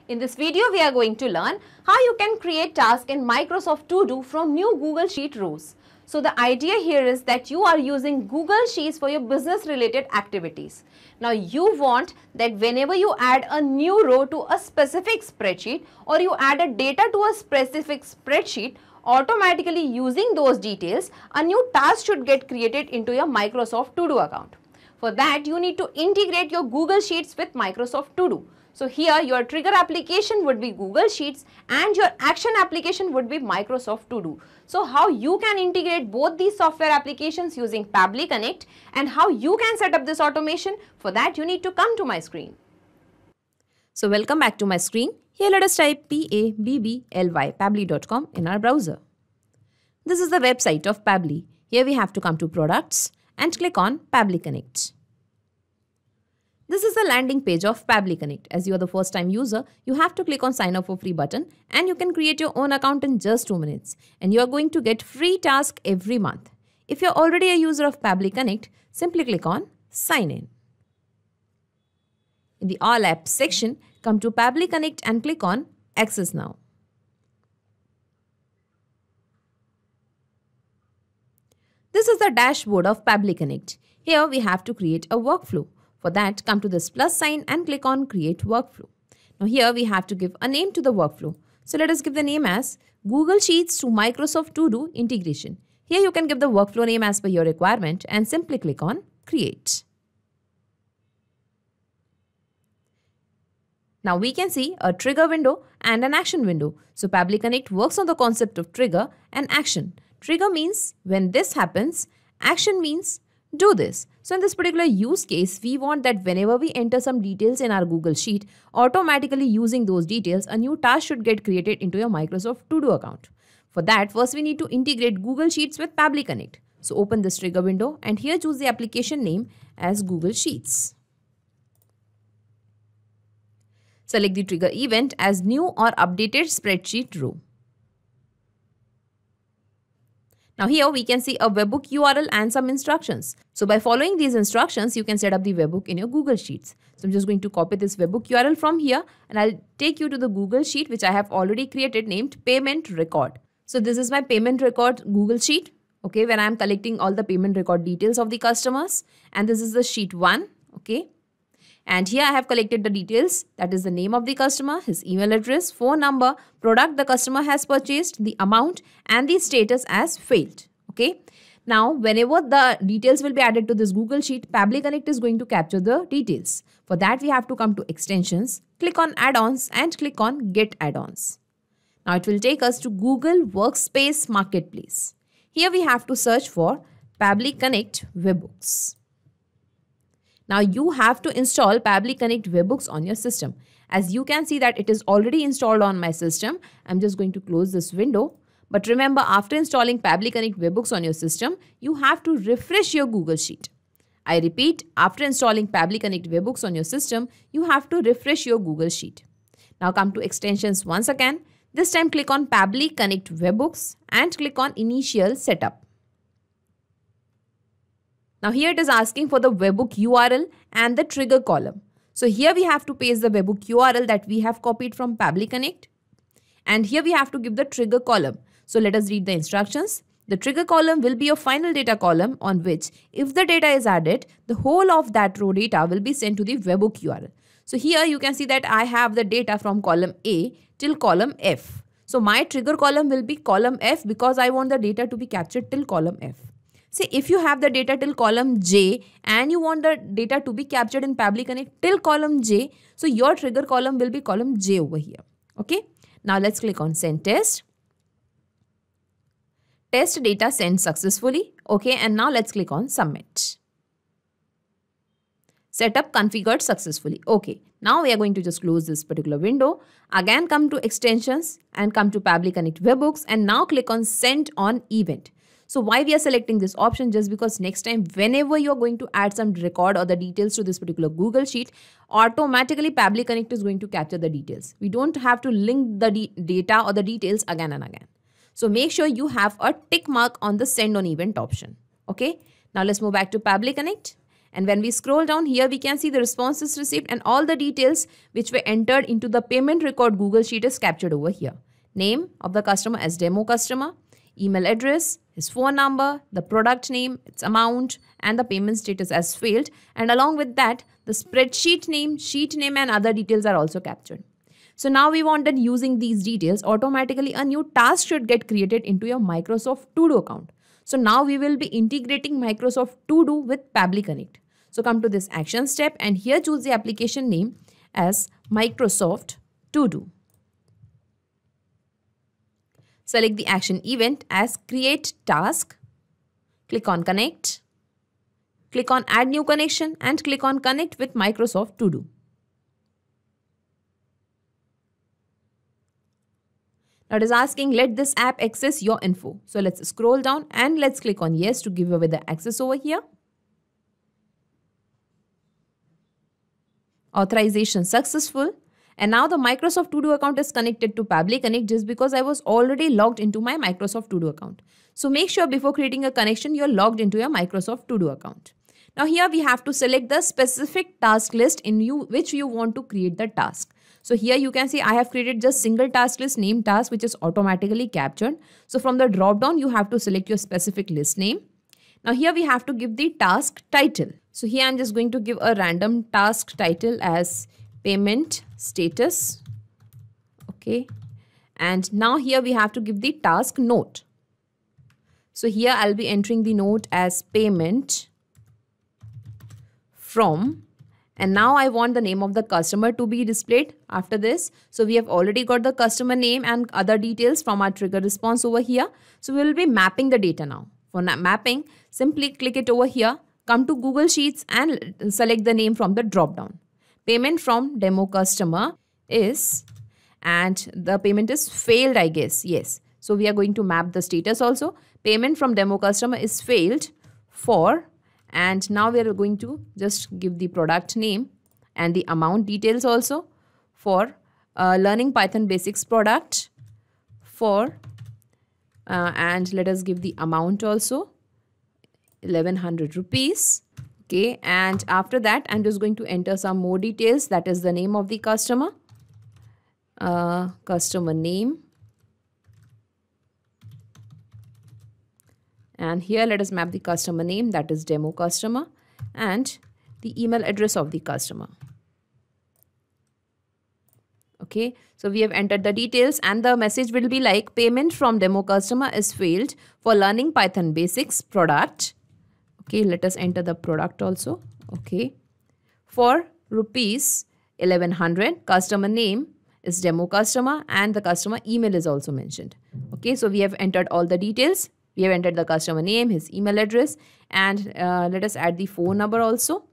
In this video, we are going to learn how you can create tasks in Microsoft To Do from new Google Sheet rows. So the idea here is that you are using Google Sheets for your business related activities. Now you want that whenever you add a new row to a specific spreadsheet or you add a data to a specific spreadsheet, automatically using those details, a new task should get created into your Microsoft To Do account. For that, you need to integrate your Google Sheets with Microsoft To Do. So here your trigger application would be Google Sheets and your action application would be Microsoft To Do. So how you can integrate both these software applications using Pabbly Connect and how you can set up this automation, for that you need to come to my screen. So welcome back to my screen. Here let us type Pabbly, pabbly.com in our browser. This is the website of Pabbly. Here we have to come to products and click on Pabbly Connect. This is the landing page of Pabbly Connect. As you are the first time user, you have to click on sign up for free button and you can create your own account in just 2 minutes. And you are going to get free task every month. If you are already a user of Pabbly Connect, simply click on sign in. In the all apps section, come to Pabbly Connect and click on access now. This is the dashboard of Pabbly Connect. Here we have to create a workflow. For that, come to this plus sign and click on create workflow. Now here we have to give a name to the workflow. So let us give the name as Google Sheets to Microsoft To Do integration. Here you can give the workflow name as per your requirement and simply click on create. Now we can see a trigger window and an action window. So Pabbly Connect works on the concept of trigger and action. Trigger means when this happens, action means do this. So in this particular use case, we want that whenever we enter some details in our Google Sheet, automatically using those details, a new task should get created into your Microsoft To Do account. For that, first we need to integrate Google Sheets with Pabbly Connect. So open this trigger window and here choose the application name as Google Sheets. Select the trigger event as new or updated spreadsheet row. Now here we can see a webhook URL and some instructions. So by following these instructions, you can set up the webhook in your Google Sheets. So I'm just going to copy this webhook URL from here and I'll take you to the Google Sheet which I have already created named payment record. So this is my payment record Google Sheet, okay, where I am collecting all the payment record details of the customers, and this is the sheet 1, okay. And here I have collected the details, that is the name of the customer, his email address, phone number, product the customer has purchased, the amount and the status as failed. Okay. Now, whenever the details will be added to this Google Sheet, Pabbly Connect is going to capture the details. For that, we have to come to extensions, click on add-ons and click on get add-ons. Now, it will take us to Google Workspace Marketplace. Here we have to search for Pabbly Connect Webhooks. Now you have to install Pabbly Connect Webhooks on your system. As you can see that it is already installed on my system. I'm just going to close this window. But remember, after installing Pabbly Connect Webhooks on your system, you have to refresh your Google Sheet. I repeat, after installing Pabbly Connect Webhooks on your system, you have to refresh your Google Sheet. Now come to extensions once again. This time click on Pabbly Connect Webhooks and click on Initial Setup. Now here it is asking for the webhook URL and the trigger column. So here we have to paste the webhook URL that we have copied from Pabbly Connect. And here we have to give the trigger column. So let us read the instructions. The trigger column will be your final data column on which if the data is added, the whole of that row data will be sent to the webhook URL. So here you can see that I have the data from column A till column F. So my trigger column will be column F because I want the data to be captured till column F. See, if you have the data till column J and you want the data to be captured in Pabbly Connect till column J, so your trigger column will be column J over here. Okay. Now let's click on send test. Test data sent successfully. Okay. And now let's click on submit. Setup configured successfully. Okay. Now we are going to just close this particular window. Again, come to extensions and come to Pabbly Connect Webhooks and now click on send on event. So why we are selecting this option? Just because next time whenever you are going to add some record or the details to this particular Google Sheet, automatically Pabbly Connect is going to capture the details. We don't have to link the data or the details again and again. So make sure you have a tick mark on the send on event option. Okay. Now let's move back to Pabbly Connect And when we scroll down here, we can see the responses received and all the details which were entered into the payment record Google Sheet is captured over here. Name of the customer as demo customer, email address, his phone number, the product name, its amount, and the payment status as failed. And along with that, the spreadsheet name, sheet name, and other details are also captured. So now we want that using these details, automatically a new task should get created into your Microsoft To-Do account. So now we will be integrating Microsoft To-Do with Pabbly Connect. So come to this action step and here choose the application name as Microsoft To-Do. Select the action event as Create Task. Click on Connect. Click on Add New Connection and click on Connect with Microsoft To-Do. Now it is asking, let this app access your info. So let's scroll down and let's click on yes to give away the access over here. Authorization successful. And now the Microsoft To-Do account is connected to Pabbly Connect just because I was already logged into my Microsoft To-Do account. So make sure before creating a connection, you're logged into your Microsoft To-Do account. Now here we have to select the specific task list in which you want to create the task. So here you can see I have created just single task list name task which is automatically captured. So from the drop down, you have to select your specific list name. Now here we have to give the task title. So here I'm just going to give a random task title as payment status. Okay. And now here we have to give the task note. So here I'll be entering the note as payment from, and now I want the name of the customer to be displayed after this. So we have already got the customer name and other details from our trigger response over here. So we will be mapping the data now. For mapping, simply click it over here, come to Google Sheets and select the name from the drop down. Payment from demo customer is, and the payment is failed, I guess. Yes. So we are going to map the status also. Payment from demo customer is failed for, and now we are going to just give the product name and the amount details also for Learning Python Basics product for, and let us give the amount also 1100 rupees. Okay, and after that, I'm just going to enter some more details. That is the name of the customer, customer name. And here let us map the customer name, that is demo customer, and the email address of the customer. Okay, so we have entered the details and the message will be like payment from demo customer is failed for Learning Python Basics product. Okay, let us enter the product also. Okay, for rupees 1100, customer name is demo customer and the customer email is also mentioned. Okay, so we have entered all the details. We have entered the customer name, his email address, and let us add the phone number also.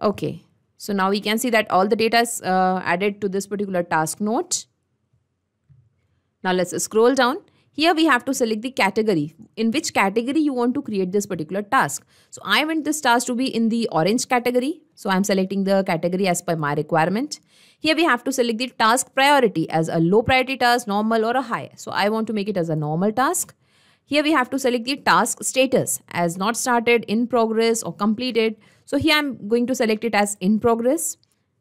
Okay, so now we can see that all the data is added to this particular task note. Now let's scroll down. Here we have to select the category. In which category you want to create this particular task. So I want this task to be in the orange category. So I'm selecting the category as per my requirement. Here we have to select the task priority as a low priority task, normal or a high. So I want to make it as a normal task. Here we have to select the task status as not started, in progress or completed. So here I'm going to select it as in progress.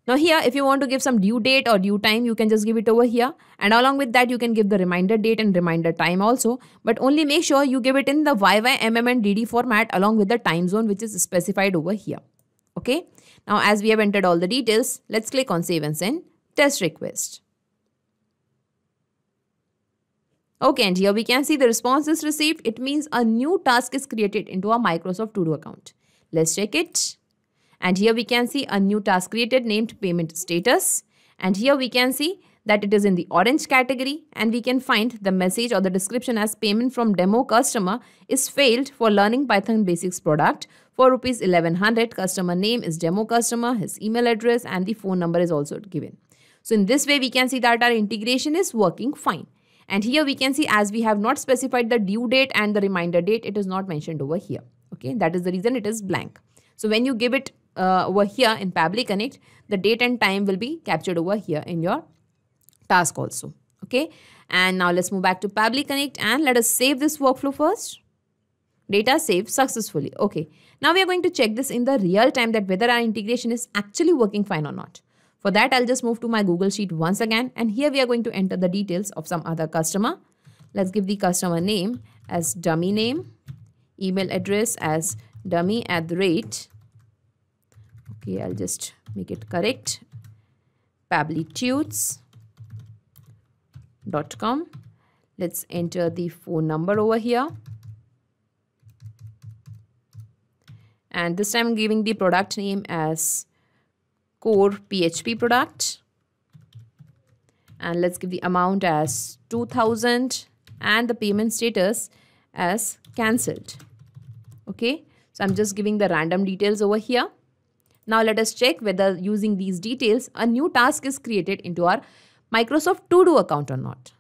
Now here, if you want to give some due date or due time, you can just give it over here. And along with that, you can give the reminder date and reminder time also. But only make sure you give it in the YY, MM and DD format along with the time zone which is specified over here. Okay. Now as we have entered all the details, let's click on Save and Send Test Request. Okay, and here we can see the response is received. It means a new task is created into our Microsoft To-Do account. Let's check it. And here we can see a new task created named payment status. And here we can see that it is in the orange category and we can find the message or the description as payment from demo customer is failed for Learning Python Basics product for rupees 1100. Customer name is demo customer, his email address and the phone number is also given. So in this way we can see that our integration is working fine. And here we can see as we have not specified the due date and the reminder date, it is not mentioned over here. Okay, that is the reason it is blank. So when you give it over here in Pabbly Connect, the date and time will be captured over here in your task also. Okay, and now let's move back to Pabbly Connect and let us save this workflow first. Data saved successfully. Okay. Now we are going to check this in the real time that whether our integration is actually working fine or not. For that, I'll just move to my Google Sheet once again, and here we are going to enter the details of some other customer. Let's give the customer name as dummy name, email address as dummy@. Okay, I'll just make it correct. pabblytudes.com. Let's enter the phone number over here. And this time I'm giving the product name as Core PHP product. And let's give the amount as 2000 and the payment status as cancelled. Okay, so I'm just giving the random details over here. Now let us check whether using these details a new task is created into our Microsoft To-Do account or not.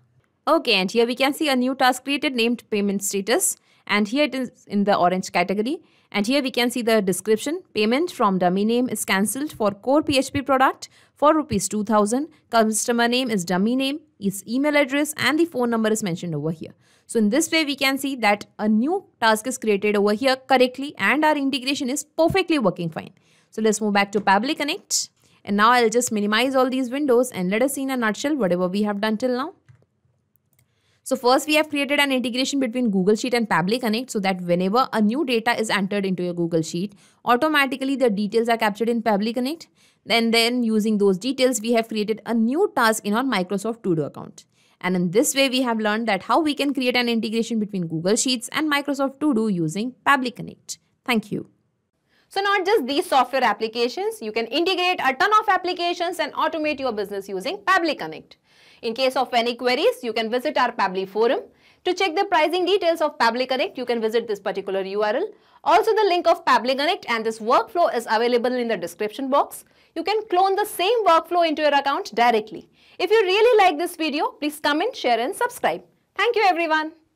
Okay, and here we can see a new task created named payment status, and here it is in the orange category. And here we can see the description. Payment from dummy name is cancelled for Core PHP product for ₹2000. Customer name is dummy name, its email address and the phone number is mentioned over here. So in this way we can see that a new task is created over here correctly and our integration is perfectly working fine. So let's move back to Pabbly Connect. And now I'll just minimize all these windows and let us see in a nutshell whatever we have done till now. So first we have created an integration between Google Sheet and Pabbly Connect so that whenever a new data is entered into your Google Sheet, automatically the details are captured in Pabbly Connect. And then using those details, we have created a new task in our Microsoft To-Do account. And in this way, we have learned that how we can create an integration between Google Sheets and Microsoft To-Do using Pabbly Connect. Thank you. So not just these software applications, you can integrate a ton of applications and automate your business using Pabbly Connect. In case of any queries, you can visit our Pabbly forum. To check the pricing details of Pabbly Connect, you can visit this particular URL. Also, the link of Pabbly Connect and this workflow is available in the description box. You can clone the same workflow into your account directly. If you really like this video, please comment, share and subscribe. Thank you everyone.